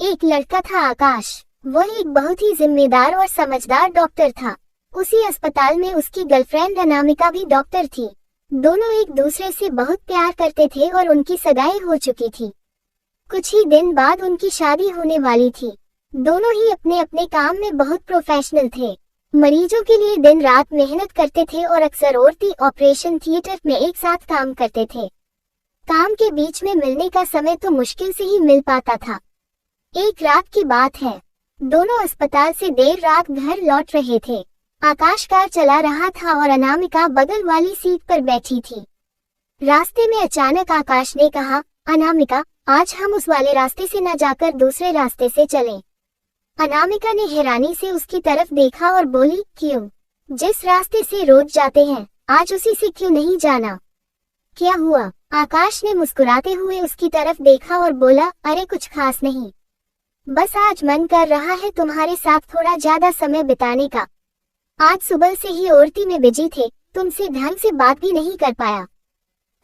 एक लड़का था आकाश। वह एक बहुत ही जिम्मेदार और समझदार डॉक्टर था। उसी अस्पताल में उसकी गर्लफ्रेंड अनामिका भी डॉक्टर थी। दोनों एक दूसरे से बहुत प्यार करते थे और उनकी सगाई हो चुकी थी। कुछ ही दिन बाद उनकी शादी होने वाली थी। दोनों ही अपने अपने काम में बहुत प्रोफेशनल थे। मरीजों के लिए दिन रात मेहनत करते थे और अक्सर औरती ऑपरेशन थिएटर में एक साथ काम करते थे। काम के बीच में मिलने का समय तो मुश्किल से ही मिल पाता था। एक रात की बात है, दोनों अस्पताल से देर रात घर लौट रहे थे। आकाश कार चला रहा था और अनामिका बगल वाली सीट पर बैठी थी। रास्ते में अचानक आकाश ने कहा, अनामिका, आज हम उस वाले रास्ते से न जाकर दूसरे रास्ते से चलें। अनामिका ने हैरानी से उसकी तरफ देखा और बोली, क्यों? जिस रास्ते से रोज जाते हैं, आज उसी से क्यों नहीं जाना? क्या हुआ? आकाश ने मुस्कुराते हुए उसकी तरफ देखा और बोला, अरे कुछ खास नहीं, बस आज मन कर रहा है तुम्हारे साथ थोड़ा ज्यादा समय बिताने का। आज सुबह से ही औरती में बिजी थे, तुमसे ढंग से बात भी नहीं कर पाया।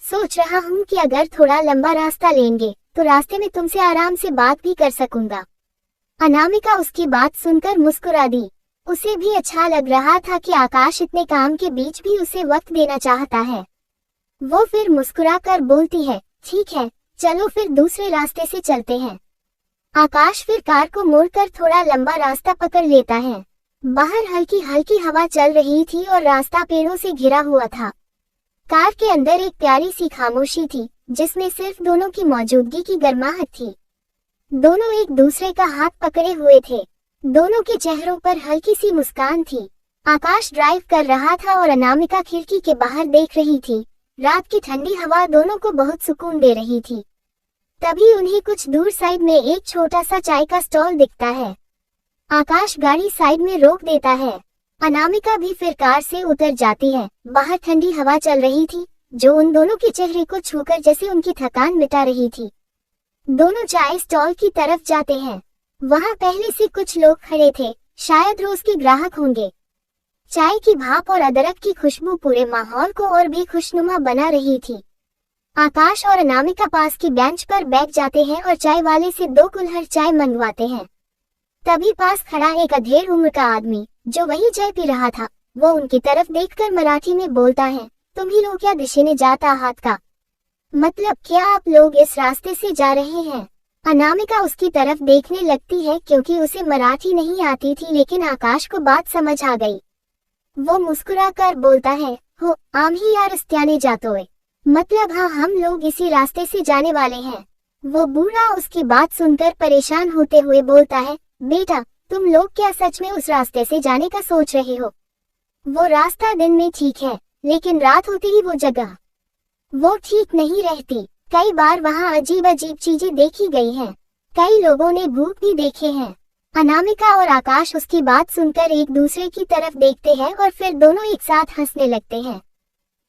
सोच रहा हूँ कि अगर थोड़ा लंबा रास्ता लेंगे तो रास्ते में तुमसे आराम से बात भी कर सकूंगा। अनामिका उसकी बात सुनकर मुस्कुरा दी। उसे भी अच्छा लग रहा था कि आकाश इतने काम के बीच भी उसे वक्त देना चाहता है। वो फिर मुस्कुरा कर बोलती है, ठीक है, चलो फिर दूसरे रास्ते से चलते हैं। आकाश फिर कार को मोड़कर थोड़ा लंबा रास्ता पकड़ लेता है। बाहर हल्की हल्की हवा चल रही थी और रास्ता पेड़ों से घिरा हुआ था। कार के अंदर एक प्यारी सी खामोशी थी, जिसमें सिर्फ दोनों की मौजूदगी की गर्माहट थी। दोनों एक दूसरे का हाथ पकड़े हुए थे। दोनों के चेहरों पर हल्की सी मुस्कान थी। आकाश ड्राइव कर रहा था और अनामिका खिड़की के बाहर देख रही थी। रात की ठंडी हवा दोनों को बहुत सुकून दे रही थी। तभी उन्हें कुछ दूर साइड में एक छोटा सा चाय का स्टॉल दिखता है। आकाश गाड़ी साइड में रोक देता है। अनामिका भी फिर कार से उतर जाती है। बाहर ठंडी हवा चल रही थी, जो उन दोनों के चेहरे को छूकर जैसे उनकी थकान मिटा रही थी। दोनों चाय स्टॉल की तरफ जाते हैं। वहां पहले से कुछ लोग खड़े थे, शायद रोज के ग्राहक होंगे। चाय की भाप और अदरक की खुशबू पूरे माहौल को और भी खुशनुमा बना रही थी। आकाश और अनामिका पास की बेंच पर बैठ जाते हैं और चाय वाले से 2 कुल्हड़ चाय मंगवाते हैं। तभी पास खड़ा एक अधेड़ उम्र का आदमी, जो वही चाय पी रहा था, वो उनकी तरफ देखकर मराठी में बोलता है, तुम ही लोग क्या दिशेने जात आहात का? मतलब क्या आप लोग इस रास्ते से जा रहे हैं? अनामिका उसकी तरफ देखने लगती है क्योंकि उसे मराठी नहीं आती थी, लेकिन आकाश को बात समझ आ गई। वो मुस्कुरा कर बोलता है, हो आम ही यार रस्त्याने जातोय, मतलब हाँ, हम लोग इसी रास्ते से जाने वाले हैं। वो बूढ़ा उसकी बात सुनकर परेशान होते हुए बोलता है, बेटा तुम लोग क्या सच में उस रास्ते से जाने का सोच रहे हो? वो रास्ता दिन में ठीक है, लेकिन रात होते ही वो जगह वो ठीक नहीं रहती। कई बार वहाँ अजीब अजीब चीजें देखी गई हैं। कई लोगों ने भूत भी देखे हैं। अनामिका और आकाश उसकी बात सुनकर एक दूसरे की तरफ देखते हैं और फिर दोनों एक साथ हंसने लगते हैं।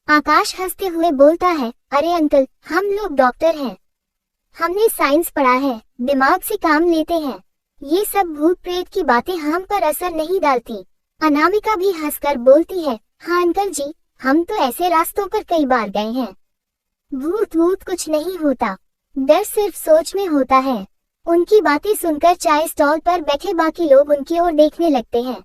आकाश हंसते हुए बोलता है, अरे अंकल, हम लोग डॉक्टर हैं, हमने साइंस पढ़ा है, दिमाग से काम लेते हैं, ये सब भूत प्रेत की बातें हम पर असर नहीं डालती। अनामिका भी हंसकर बोलती है, हाँ अंकल जी, हम तो ऐसे रास्तों पर कई बार गए हैं। भूत वूत कुछ नहीं होता, डर सिर्फ सोच में होता है। उनकी बातें सुनकर चाय स्टॉल पर बैठे बाकी लोग उनकी ओर देखने लगते हैं।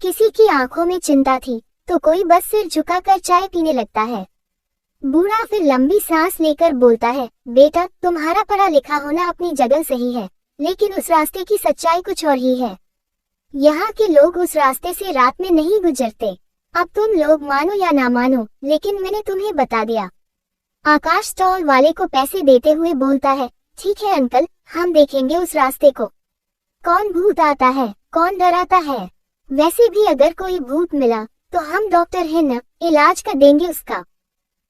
किसी की आंखों में चिंता थी तो कोई बस सिर झुकाकर चाय पीने लगता है। बूढ़ा फिर लंबी सांस लेकर बोलता है, बेटा तुम्हारा पढ़ा लिखा होना अपनी जगह सही है, लेकिन उस रास्ते की सच्चाई कुछ और ही है। यहाँ के लोग उस रास्ते से रात में नहीं गुजरते। अब तुम लोग मानो या ना मानो, लेकिन मैंने तुम्हें बता दिया। आकाश स्टॉल वाले को पैसे देते हुए बोलता है, ठीक है अंकल, हम देखेंगे उस रास्ते को। कौन भूत आता है, कौन डराता है? वैसे भी अगर कोई भूत मिला तो हम डॉक्टर हैं न, इलाज कर देंगे उसका।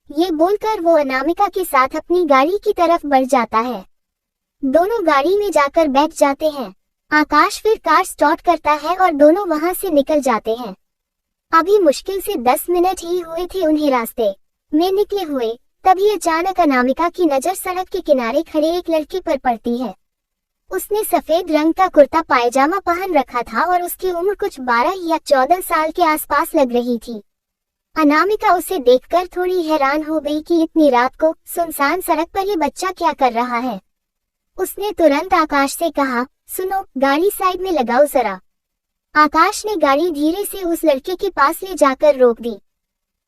ये बोलकर वो अनामिका के साथ अपनी गाड़ी की तरफ बढ़ जाता है। दोनों गाड़ी में जाकर बैठ जाते हैं। आकाश फिर कार स्टार्ट करता है और दोनों वहां से निकल जाते हैं। अभी मुश्किल से 10 मिनट ही हुए थे उन्हें रास्ते में निकले हुए, तभी अचानक अनामिका की नजर सड़क के किनारे खड़े एक लड़के पर पड़ती है। उसने सफेद रंग का कुर्ता पायजामा पहन रखा था और उसकी उम्र कुछ 12 या 14 साल के आसपास लग रही थी। अनामिका उसे देखकर थोड़ी हैरान हो गई कि इतनी रात को सुनसान सड़क पर ये बच्चा क्या कर रहा है। उसने तुरंत आकाश से कहा, सुनो, गाड़ी साइड में लगाओ जरा। आकाश ने गाड़ी धीरे से उस लड़के के पास ले जाकर रोक दी।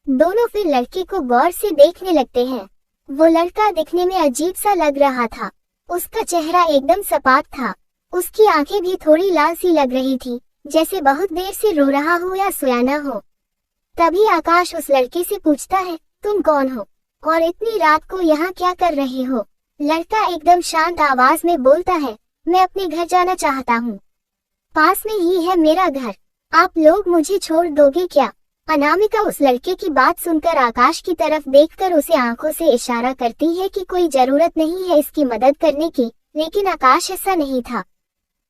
दोनों फिर लड़के को गौर से देखने लगते हैं। वो लड़का दिखने में अजीब सा लग रहा था। उसका चेहरा एकदम सपाट था। उसकी आंखें भी थोड़ी लाल सी लग रही थी, जैसे बहुत देर से रो रहा हो या सोया न हो। तभी आकाश उस लड़के से पूछता है, तुम कौन हो और इतनी रात को यहाँ क्या कर रहे हो? लड़का एकदम शांत आवाज में बोलता है, मैं अपने घर जाना चाहता हूँ। पास में ही है मेरा घर, आप लोग मुझे छोड़ दोगे क्या? अनामिका उस लड़के की बात सुनकर आकाश की तरफ देखकर उसे आंखों से इशारा करती है कि कोई जरूरत नहीं है इसकी मदद करने की, लेकिन आकाश ऐसा नहीं था।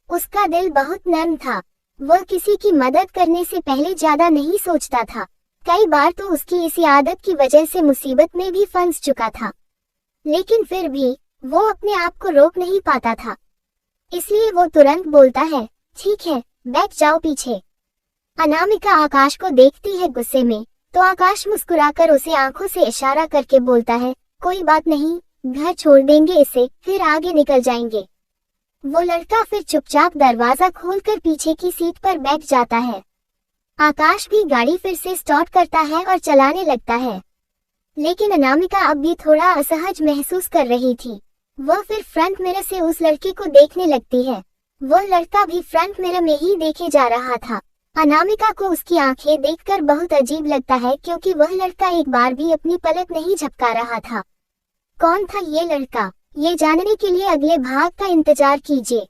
उसका दिल बहुत नर्म था। वह किसी की मदद करने से पहले ज्यादा नहीं सोचता था। कई बार तो उसकी इसी आदत की वजह से मुसीबत में भी फंस चुका था, लेकिन फिर भी वो अपने आप को रोक नहीं पाता था। इसलिए वो तुरंत बोलता है, ठीक है, बैठ जाओ पीछे। अनामिका आकाश को देखती है गुस्से में, तो आकाश मुस्कुराकर उसे आंखों से इशारा करके बोलता है, कोई बात नहीं, घर छोड़ देंगे इसे, फिर आगे निकल जाएंगे। वो लड़का फिर चुपचाप दरवाजा खोलकर पीछे की सीट पर बैठ जाता है। आकाश भी गाड़ी फिर से स्टार्ट करता है और चलाने लगता है, लेकिन अनामिका अब भी थोड़ा असहज महसूस कर रही थी। वह फिर फ्रंट मिरर से उस लड़के को देखने लगती है। वह लड़का भी फ्रंट मिरर में ही देखे जा रहा था। अनामिका को उसकी आंखें देखकर बहुत अजीब लगता है, क्योंकि वह लड़का एक बार भी अपनी पलक नहीं झपका रहा था। कौन था ये लड़का? ये जानने के लिए अगले भाग का इंतजार कीजिए।